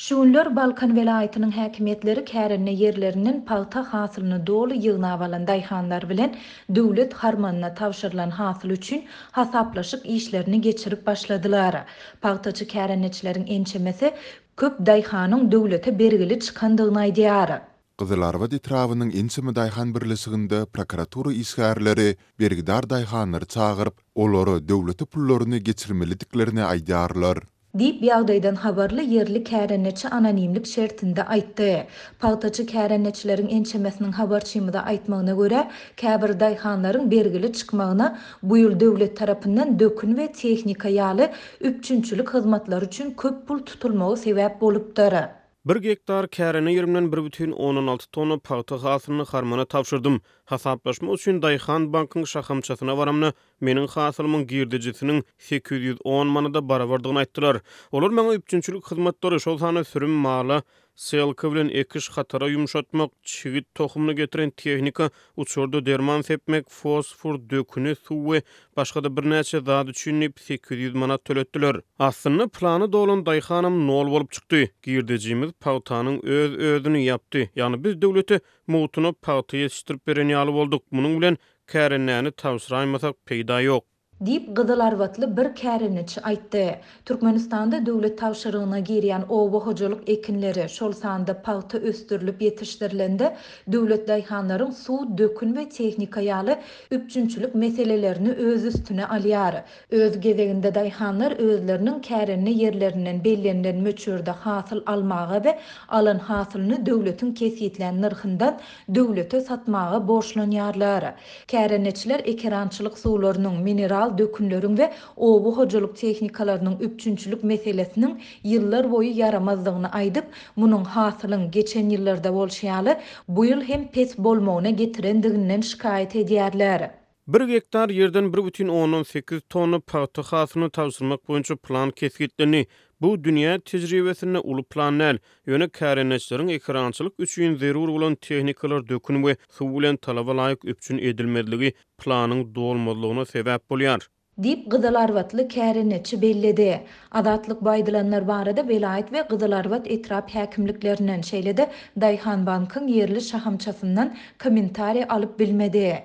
Şuunlar Balkan velaýatynyň häkimetleri kärenne yerlerinin palta hasylyny dolu ýygna alan daýhanlar bilen döwlet harmanyna tawşyrylan hasyl üçin hasaplaşyk işlerini geçirip başladylar. Paltaçy kärenneçileriň ençemesi köp daýhanyň döwlete bergili çykandygyny aýdýar. Gyzylarwad etrawynyň ençeme daýhan birleşiginde prokuratura işgärleri bergidar daýhanlary çagyryp, olary döwlete pullaryny geçirmeliklerini aýdýarlar. Diýip ýagdaýdan habarly yerli kärenneçi anonimlik şertinde aýtdy. Paltaçy kärenneçileriň ençemesiniň habarçymyda aýtmagyna görä, käbir daýhanlaryň bergili çykmagyna bu ýyl döwlet tarapyndan dökün we tehnika ýaly üpçünçilik hyzmatlary üçin köp pul tutulmagy sebäp bolupdyr. 1 hektar kärine yerimden 1,16 tonna palta hasylyny harmana tawşyrdym. Hasaplaşma üçin Daýhan bankyň şahamçasyna baramna meniň hasylymyň girdijisiniň 810 manada barabardygyny aýtdylar. Olar maňa üpçünçilik hyzmatlary şol sany sürüm mala, selka bilen ekiş hatara ýumşatmak, çigit tohumny getiren tehnika, uçurda derman sepmek, fosfor, döküne, suw we başga da birnäçe zat üçin 800 manat töletdiler. Aslynda plany dolan daýhanam nol bolup çykdy. Girdijimiz pautanyň özüni ýapdy. Ýani biz döwlete mowtuny pauta ýetişdirip beren ýaly bolduk. Munyň bilen kärennäni tawşyraýmasak peýda ýok. Diýip Gyzylarwatly bir kärenneçi aýtdy. Türkmenistanda döwlet tawşyrygyna girýän owa hojalyk ekinleri şol sanda palta östürilip ýetişdirilende döwlet daýhanlaryň suw, dökün we tehnika ýaly üpçünçilik meselelerini öz üstüne alýar. Öz gezeginde daýhanlar özleriniň kärenne yerlerinden bellenilen möçürde hasyl almagy we alan hasylyny döwletiň kesýetlen narhyndan döwlete satmagy borçlanýarlar. Kärenneçiler ekerançylyk suwlarynyň mineral dökünleriň we owa hojalyk tehnikalarynyň üpçünçilik meselesiniň ýyllar boýu yaramazdygyny aýdyp, munyň hasylyň geçen ýyllarda bolşýaly bu ýyl hem pes bolmagyna getirendiginden şikaýet edýärler. 1 hektar yerden 1,18 tonna palta hasylyny tawşyrmak boýunça plan kesgitlerini bu dünýä tejribesine uly plan näl. Ýöne kärenneçleriň ekrançylyk üçin zerur bolan tehnikalar dökün we suw bilen talaba laýyk üpçün edilmediligi planyň dolmalygyna sebäp bolýar. Diýip Gyzylarwatly kärenneçi belledi. Adatlyk baýdylanlar barada velayet we Gyzylarwat etrap häkimliklerinden şeýlede Daýhan bankyň yerli şahamçasyndan kommentariýa alyp bilmedi.